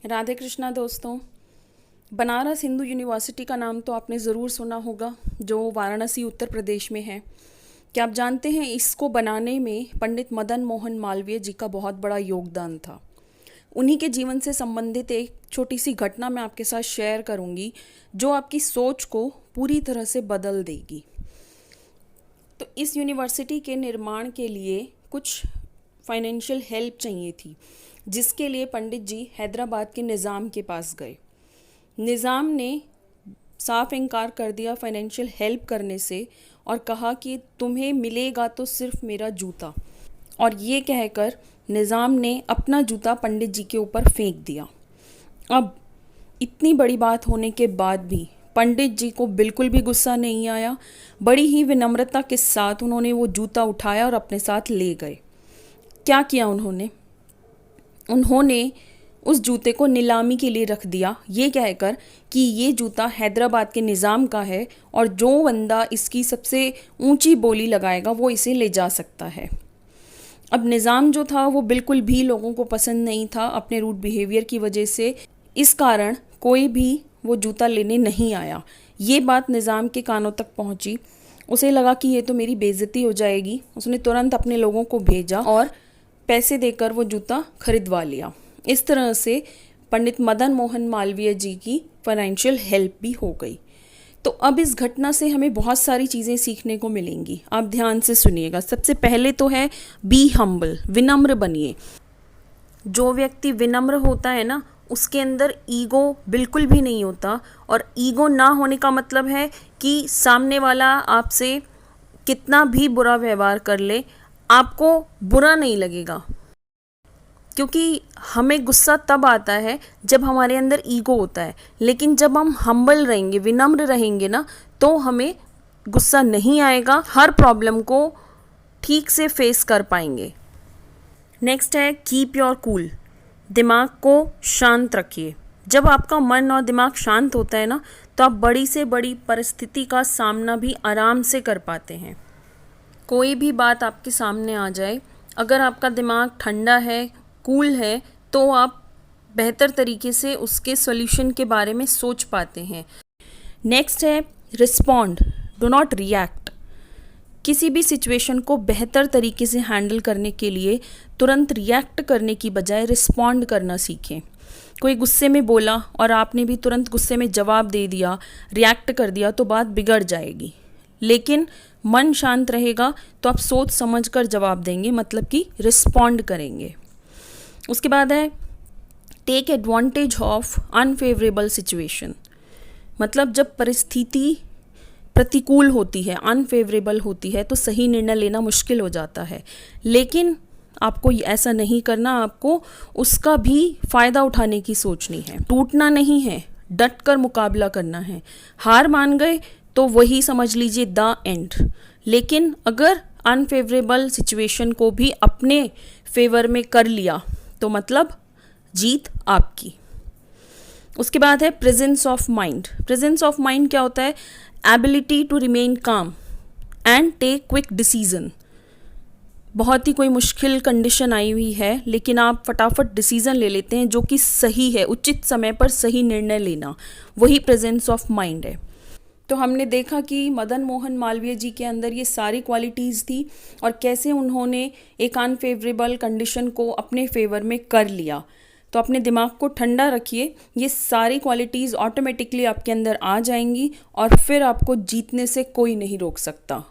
राधे कृष्णा दोस्तों। बनारस हिंदू यूनिवर्सिटी का नाम तो आपने ज़रूर सुना होगा, जो वाराणसी उत्तर प्रदेश में है। क्या आप जानते हैं इसको बनाने में पंडित मदन मोहन मालवीय जी का बहुत बड़ा योगदान था। उन्हीं के जीवन से संबंधित एक छोटी सी घटना मैं आपके साथ शेयर करूंगी, जो आपकी सोच को पूरी तरह से बदल देगी। तो इस यूनिवर्सिटी के निर्माण के लिए कुछ फाइनेंशियल हेल्प चाहिए थी, जिसके लिए पंडित जी हैदराबाद के निज़ाम के पास गए। निज़ाम ने साफ इनकार कर दिया फाइनेंशियल हेल्प करने से और कहा कि तुम्हें मिलेगा तो सिर्फ मेरा जूता। और ये कहकर निज़ाम ने अपना जूता पंडित जी के ऊपर फेंक दिया। अब इतनी बड़ी बात होने के बाद भी पंडित जी को बिल्कुल भी गुस्सा नहीं आया। बड़ी ही विनम्रता के साथ उन्होंने वो जूता उठाया और अपने साथ ले गए। क्या किया उन्होंने उस जूते को नीलामी के लिए रख दिया, ये कहकर कि ये जूता हैदराबाद के निज़ाम का है और जो बंदा इसकी सबसे ऊंची बोली लगाएगा वो इसे ले जा सकता है। अब निज़ाम जो था वो बिल्कुल भी लोगों को पसंद नहीं था अपने रूड बिहेवियर की वजह से। इस कारण कोई भी वो जूता लेने नहीं आया। ये बात निज़ाम के कानों तक पहुंची। उसे लगा कि ये तो मेरी बेइज्जती हो जाएगी। उसने तुरंत अपने लोगों को भेजा और पैसे देकर वो जूता खरीदवा लिया। इस तरह से पंडित मदन मोहन मालवीय जी की फाइनेंशियल हेल्प भी हो गई। तो अब इस घटना से हमें बहुत सारी चीज़ें सीखने को मिलेंगी। आप ध्यान से सुनिएगा। सबसे पहले तो है बी हम्बल, विनम्र बनिए। जो व्यक्ति विनम्र होता है ना, उसके अंदर ईगो बिल्कुल भी नहीं होता। और ईगो ना होने का मतलब है कि सामने वाला आपसे कितना भी बुरा व्यवहार कर ले, आपको बुरा नहीं लगेगा। क्योंकि हमें गुस्सा तब आता है जब हमारे अंदर ईगो होता है, लेकिन जब हम हम्बल रहेंगे, विनम्र रहेंगे ना, तो हमें गुस्सा नहीं आएगा। हर प्रॉब्लम को ठीक से फेस कर पाएंगे। नेक्स्ट है कीप योर कूल, दिमाग को शांत रखिए। जब आपका मन और दिमाग शांत होता है ना, तो आप बड़ी से बड़ी परिस्थिति का सामना भी आराम से कर पाते हैं। कोई भी बात आपके सामने आ जाए, अगर आपका दिमाग ठंडा है, कूल है, तो आप बेहतर तरीके से उसके सॉल्यूशन के बारे में सोच पाते हैं। नेक्स्ट है रिस्पॉन्ड, डू नॉट रिएक्ट। किसी भी सिचुएशन को बेहतर तरीके से हैंडल करने के लिए तुरंत रिएक्ट करने की बजाय रिस्पॉन्ड करना सीखें। कोई गुस्से में बोला और आपने भी तुरंत गुस्से में जवाब दे दिया, रिएक्ट कर दिया, तो बात बिगड़ जाएगी। लेकिन मन शांत रहेगा तो आप सोच समझ कर जवाब देंगे, मतलब कि रिस्पॉन्ड करेंगे। उसके बाद है take advantage of unfavourable situation. मतलब जब परिस्थिति प्रतिकूल होती है, अनफेवरेबल होती है, तो सही निर्णय लेना मुश्किल हो जाता है। लेकिन आपको ऐसा नहीं करना, आपको उसका भी फ़ायदा उठाने की सोचनी है। टूटना नहीं है, डट कर मुकाबला करना है। हार मान गए तो वही समझ लीजिए द एंड। लेकिन अगर अनफेवरेबल सिचुएशन को भी अपने फेवर में कर लिया तो मतलब जीत आपकी। उसके बाद है presence of mind. Presence of mind क्या होता है? Ability to remain calm and take quick decision. बहुत ही कोई मुश्किल कंडीशन आई हुई है, लेकिन आप फटाफट डिसीजन ले लेते हैं, जो कि सही है। उचित समय पर सही निर्णय लेना, वही प्रेजेंस ऑफ माइंड है। तो हमने देखा कि मदन मोहन मालवीय जी के अंदर ये सारी क्वालिटीज़ थी और कैसे उन्होंने एक अनफेवरेबल कंडीशन को अपने फेवर में कर लिया। तो अपने दिमाग को ठंडा रखिए, ये सारी क्वालिटीज़ ऑटोमेटिकली आपके अंदर आ जाएंगी और फिर आपको जीतने से कोई नहीं रोक सकता।